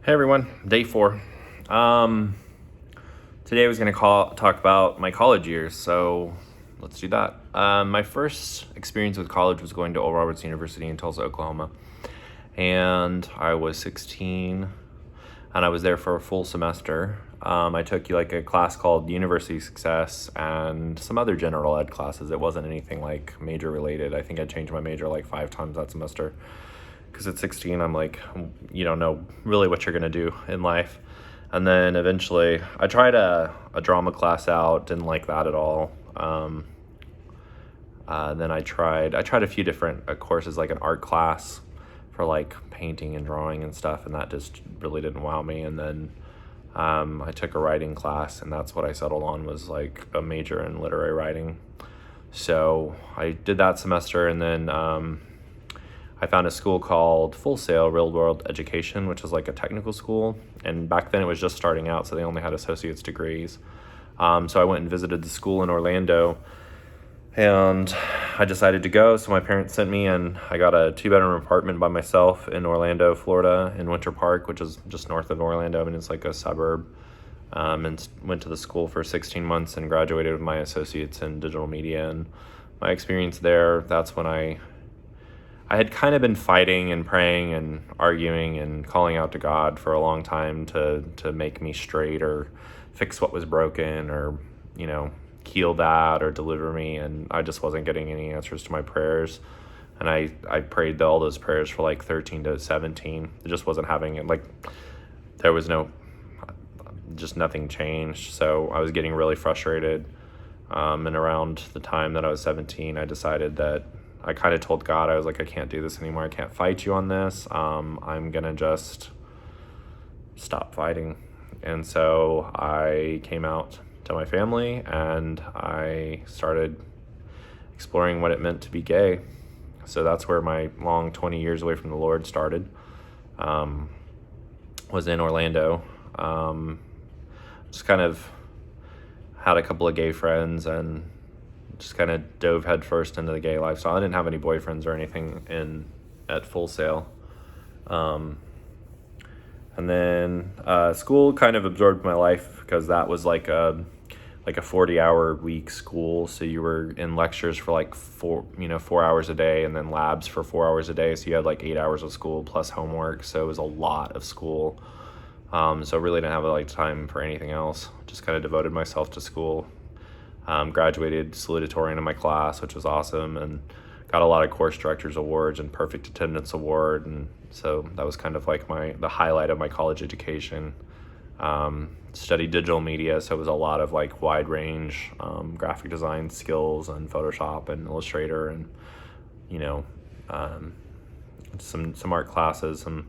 Hey everyone, day 4. Today I was going to talk about my college years, so let's do that. My first experience with college was going to Oral Roberts University in Tulsa, Oklahoma, and I was 16, and I was there for a full semester. I took like a class called University Success and some other general ed classes. It wasn't anything like major related. I think I changed my major like 5 times that semester. Because at 16, I'm like, you don't know really what you're going to do in life. And then eventually, I tried a drama class out, didn't like that at all. Then I tried a few different courses, like an art class for like painting and drawing and stuff, and that just really didn't wow me. And then I took a writing class, and that's what I settled on, was like a major in literary writing. So I did that semester, and then I found a school called Full Sail Real World Education, which is like a technical school. And back then it was just starting out, so they only had associate's degrees. So I went and visited the school in Orlando, and I decided to go. So my parents sent me, and I got a 2-bedroom apartment by myself in Orlando, Florida, in Winter Park, which is just north of Orlando. I mean, it's like a suburb. And went to the school for 16 months and graduated with my associates in digital media. And my experience there, that's when I had kind of been fighting and praying and arguing and calling out to God for a long time to make me straight or fix what was broken or, heal that or deliver me. And I just wasn't getting any answers to my prayers. And I prayed all those prayers for like 13 to 17. It just wasn't having it. Like there was just nothing changed. So I was getting really frustrated. And around the time that I was 17, I decided that I kind of told God, I was like, I can't do this anymore. I can't fight you on this. I'm going to just stop fighting. And so I came out to my family and I started exploring what it meant to be gay. So that's where my long 20 years away from the Lord started, was in Orlando. Just kind of had a couple of gay friends and just kind of dove headfirst into the gay lifestyle. I didn't have any boyfriends or anything at Full Sail. And then school kind of absorbed my life because that was like a 40-hour week school. So you were in lectures for like 4 hours a day, and then labs for 4 hours a day. So you had like 8 hours of school plus homework. So it was a lot of school. So really didn't have like time for anything else. Just kind of devoted myself to school. Graduated salutatorian in my class, which was awesome, and got a lot of course directors awards and perfect attendance award. And so that was kind of like the highlight of my college education. Studied digital media, so it was a lot of like wide range graphic design skills and Photoshop and Illustrator, and some art classes, some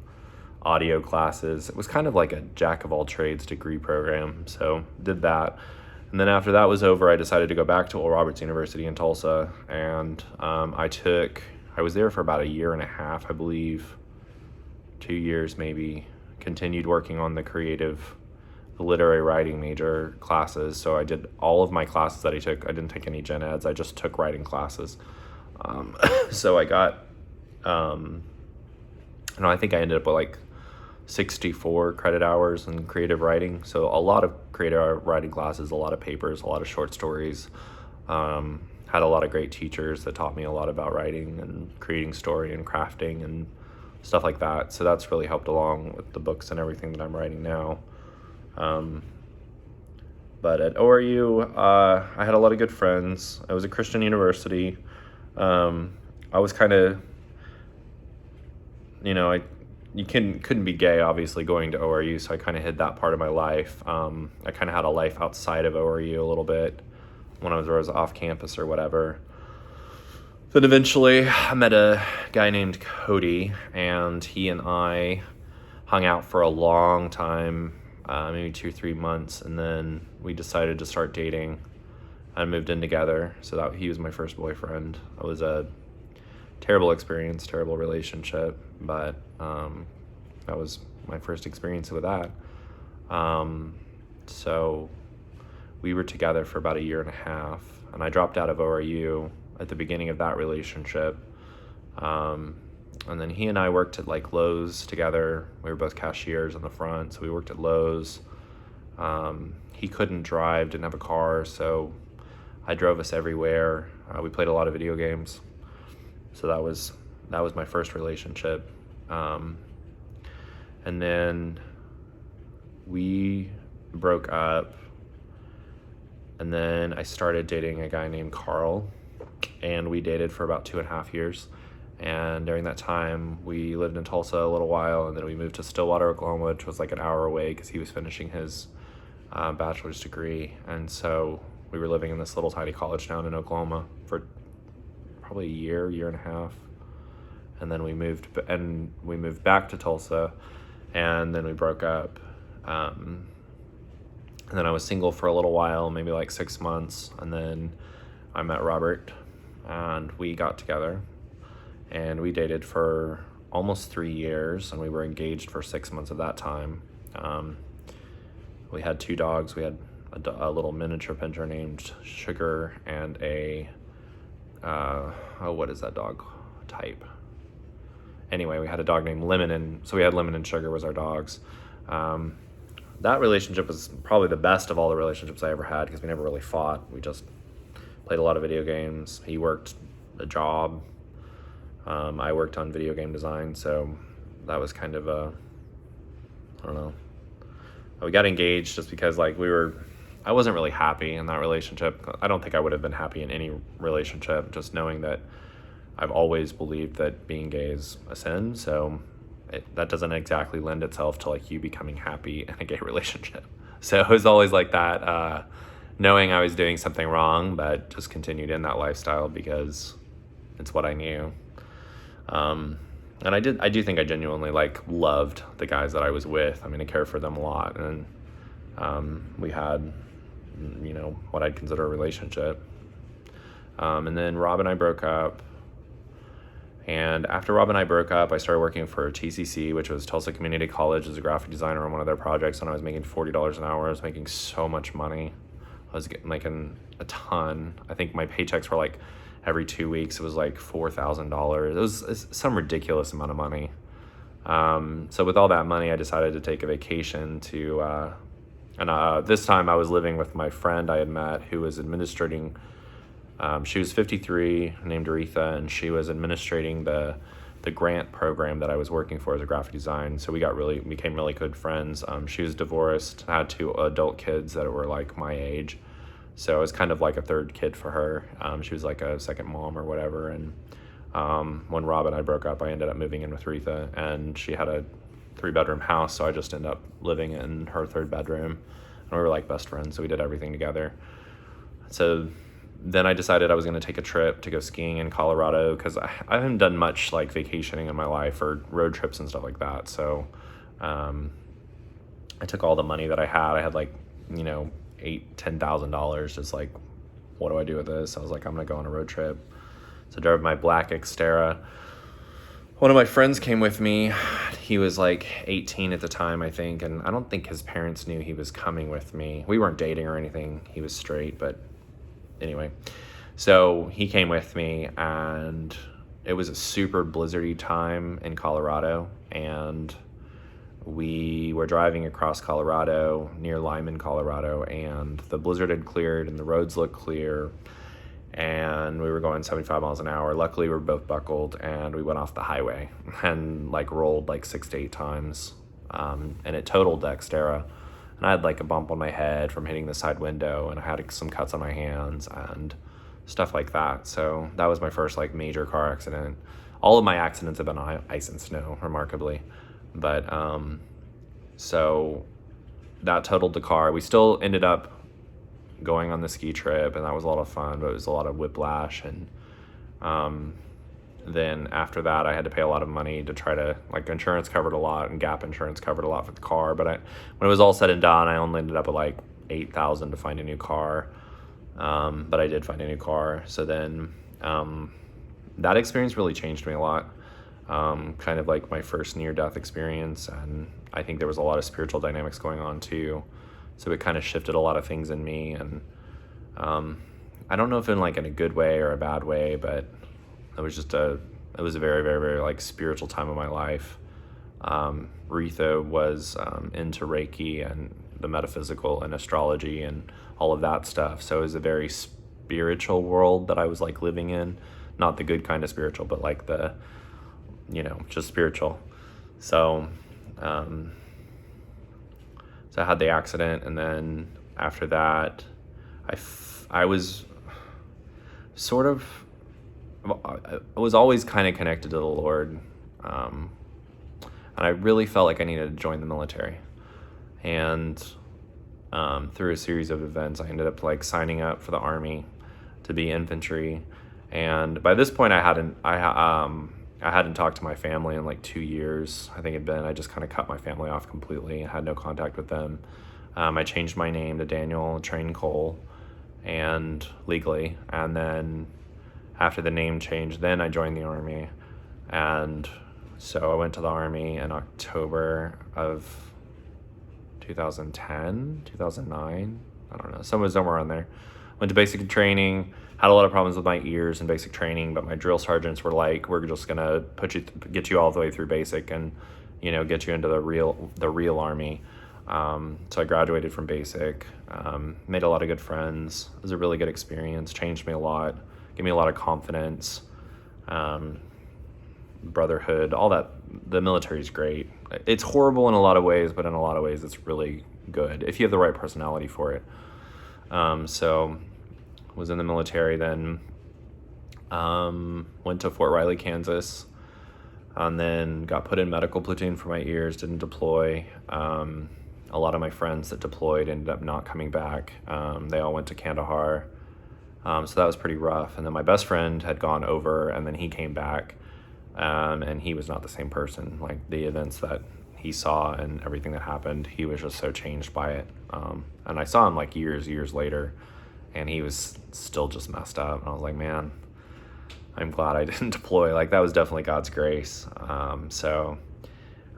audio classes. It was kind of like a jack of all trades degree program, so did that. And then after that was over, I decided to go back to Oral Roberts University in Tulsa, and I was there for about 1.5 years, I believe, 2 years maybe, continued working on the literary writing major classes. So I did all of my classes that I took. I didn't take any gen eds, I just took writing classes. So I got, I think I ended up with like 64 credit hours in creative writing. So a lot of creative writing classes, a lot of papers, a lot of short stories. Had a lot of great teachers that taught me a lot about writing and creating story and crafting and stuff like that. So that's really helped along with the books and everything that I'm writing now. But at ORU, I had a lot of good friends. It was a Christian university. I was kind of, you couldn't be gay, obviously, going to ORU, so I kind of hid that part of my life. I kind of had a life outside of ORU a little bit when I was off campus or whatever. Then eventually I met a guy named Cody, and he and I hung out for a long time, maybe 2 or 3 months, and then we decided to start dating and moved in together. So he was my first boyfriend. It was a terrible experience, terrible relationship, but that was my first experience with that. So we were together for about 1.5 years, and I dropped out of ORU at the beginning of that relationship. And then he and I worked at like Lowe's together. We were both cashiers on the front, so we worked at Lowe's. He couldn't drive, didn't have a car, so I drove us everywhere. We played a lot of video games. So that was my first relationship. And then we broke up, and then I started dating a guy named Carl, and we dated for about 2.5 years. And during that time, we lived in Tulsa a little while, and then we moved to Stillwater, Oklahoma, which was like an hour away because he was finishing his bachelor's degree. And so we were living in this little tiny college town in Oklahoma for probably a year and a half. And then we moved back to Tulsa, and then we broke up. And then I was single for a little while, maybe like 6 months. And then I met Robert, and we got together, and we dated for almost 3 years, and we were engaged for 6 months of that time. We had 2 dogs. We had a little miniature pincher named Sugar and a, what is that dog type? Anyway, we had a dog named Lemon, and so we had Lemon and Sugar was our dogs. That relationship was probably the best of all the relationships I ever had because we never really fought. We just played a lot of video games. He worked a job. I worked on video game design, so that was kind of I don't know. We got engaged just because like I wasn't really happy in that relationship. I don't think I would have been happy in any relationship, just knowing that I've always believed that being gay is a sin, so that doesn't exactly lend itself to like you becoming happy in a gay relationship. So it was always like that, knowing I was doing something wrong, but just continued in that lifestyle because it's what I knew. And I do think I genuinely like loved the guys that I was with. I mean, I cared for them a lot, and we had, what I'd consider a relationship. And then Rob and I broke up. And after Rob and I broke up, I started working for TCC, which was Tulsa Community College, as a graphic designer on one of their projects, and I was making $40 an hour. I was making so much money. I was making a ton. I think my paychecks were like every 2 weeks. It was like $4,000. It was some ridiculous amount of money. So with all that money, I decided to take a vacation to, this time I was living with my friend I had met who was administrating. She was 53, named Aretha, and she was administrating the grant program that I was working for as a graphic design. So we became really good friends. She was divorced, had 2 adult kids that were like my age. So it was kind of like a third kid for her. She was like a second mom or whatever. And when Rob and I broke up, I ended up moving in with Aretha, and she had a 3-bedroom house. So I just ended up living in her 3rd bedroom, and we were like best friends. So we did everything together. So then I decided I was going to take a trip to go skiing in Colorado because I haven't done much like vacationing in my life or road trips and stuff like that. So I took all the money that I had. I had like, $8,000-$10,000, just like, what do I do with this? I was like, I'm going to go on a road trip. So I drove my black Xterra. One of my friends came with me. He was like 18 at the time, I think, and I don't think his parents knew he was coming with me. We weren't dating or anything. He was straight, but anyway, so he came with me, and it was a super blizzardy time in Colorado, and we were driving across Colorado near Lyman, Colorado, and the blizzard had cleared and the roads looked clear, and we were going 75 miles an hour. Luckily, we were both buckled, and we went off the highway and like rolled like 6 to 8 times, and it totaled the Xterra. And I had like a bump on my head from hitting the side window, and I had some cuts on my hands and stuff like that. So that was my first like major car accident. All of my accidents have been on ice and snow, remarkably. But so that totaled the car. We still ended up going on the ski trip, and that was a lot of fun, but it was a lot of whiplash. And then after that, I had to pay a lot of money to try to, like, insurance covered a lot, and Gap insurance covered a lot for the car. But when it was all said and done, I only ended up with like $8,000 to find a new car. But I did find a new car. So then that experience really changed me a lot. Kind of like my first near-death experience, and I think there was a lot of spiritual dynamics going on too. So it kind of shifted a lot of things in me, and I don't know if in a good way or a bad way, but it was just a it was a very, very, very like spiritual time of my life. Retha was into Reiki and the metaphysical and astrology and all of that stuff. So it was a very spiritual world that I was like living in, not the good kind of spiritual, but like the, just spiritual. So, so I had the accident, and then after that, I was sort of, I was always kind of connected to the Lord, and I really felt like I needed to join the military. And through a series of events, I ended up like signing up for the Army to be infantry. And by this point, I hadn't talked to my family in like 2 years. I think it'd been, I just kind of cut my family off completely. I had no contact with them. I changed my name to Daniel Train Cole, and legally. And then after the name change, then I joined the Army. And so I went to the Army in October of 2010, 2009, I don't know, somewhere on there. Went to basic training, had a lot of problems with my ears in basic training, but my drill sergeants were like, we're just gonna get you all the way through basic and, get you into the real Army. So I graduated from basic, made a lot of good friends. It was a really good experience, changed me a lot, gave me a lot of confidence, brotherhood, all that. The military is great. It's horrible in a lot of ways, but in a lot of ways it's really good if you have the right personality for it. So was in the military, then went to Fort Riley, Kansas, and then got put in medical platoon for my ears, didn't deploy. A lot of my friends that deployed ended up not coming back. They all went to Kandahar. So that was pretty rough. And then my best friend had gone over, and then he came back. And he was not the same person. Like the events that he saw and everything that happened, he was just so changed by it. And I saw him like years I and he was still just messed up. And I was like, man, I'm glad I didn't deploy. Like that was definitely God's grace.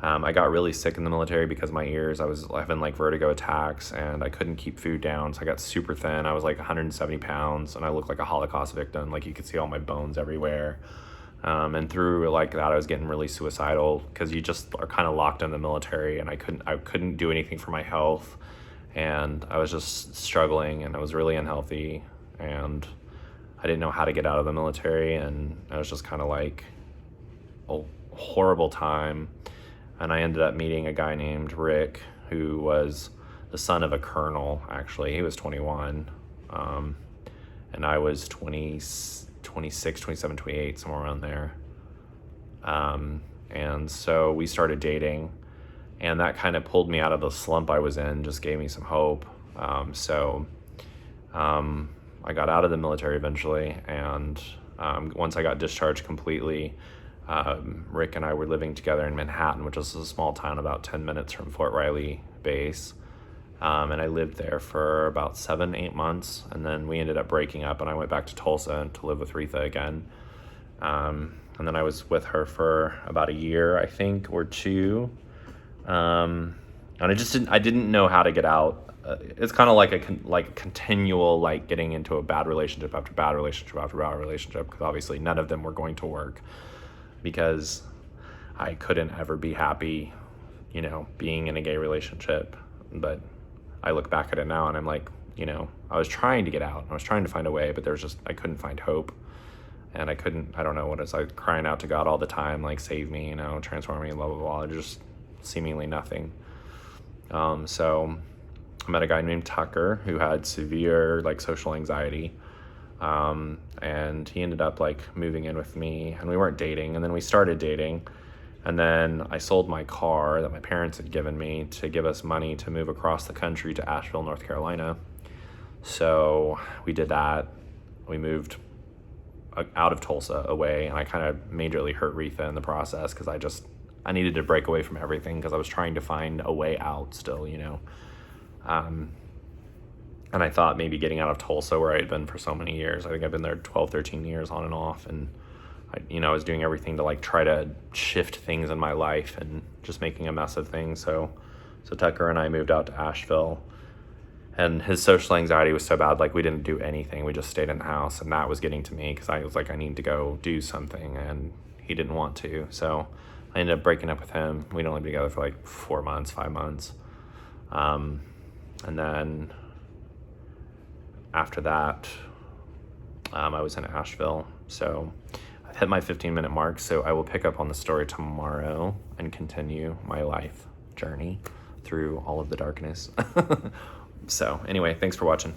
I got really sick in the military because of my ears. I was having like vertigo attacks, and I couldn't keep food down. So I got super thin. I was like 170 pounds, and I looked like a Holocaust victim. Like you could see all my bones everywhere. And through like that, I was getting really suicidal because you just are kind of locked in the military, and I couldn't do anything for my health, and I was just struggling, and I was really unhealthy, and I didn't know how to get out of the military, and I was just kind of like a horrible time. And I ended up meeting a guy named Rick, who was the son of a colonel. Actually, he was 21, and I was 26, 27, 28, somewhere around there. And so we started dating, and that kind of pulled me out of the slump I was in, just gave me some hope. So I got out of the military eventually, and once I got discharged completely, Rick and I were living together in Manhattan, which is a small town about 10 minutes from Fort Riley base. And I lived there for about 7-8 months, and then we ended up breaking up, and I went back to Tulsa to live with Retha again. And then I was with her for about a year, I think, or two. And I didn't know how to get out. It's kind of like a continual, like getting into a bad relationship after bad relationship after bad relationship, because obviously none of them were going to work, because I couldn't ever be happy, being in a gay relationship. But I look back at it now and I'm like, I was trying to get out. I was trying to find a way, but I couldn't find hope. And I don't know what it's like, crying out to God all the time, like, save me, transform me, blah, blah, blah. Just seemingly nothing. So I met a guy named Tucker who had severe, like, social anxiety. And he ended up, like, moving in with me, and we weren't dating. And then we started dating. And then I sold my car that my parents had given me to give us money to move across the country to Asheville, North Carolina. So we did that. We moved out of Tulsa away, and I kind of majorly hurt Retha in the process, because I needed to break away from everything, because I was trying to find a way out still, and I thought maybe getting out of Tulsa, where I had been for so many years, I think I've been there 12, 13 years on and off, and I was doing everything to like try to shift things in my life and just making a mess of things. So Tucker and I moved out to Asheville, and his social anxiety was so bad, like we didn't do anything. We just stayed in the house, and that was getting to me, because I was like, I need to go do something. And he didn't want to. So I ended up breaking up with him. We'd only been together for like 4 months, 5 months. And then after that, I was in Asheville. So I've hit my 15-minute mark. So I will pick up on the story tomorrow and continue my life journey through all of the darkness. So anyway, thanks for watching.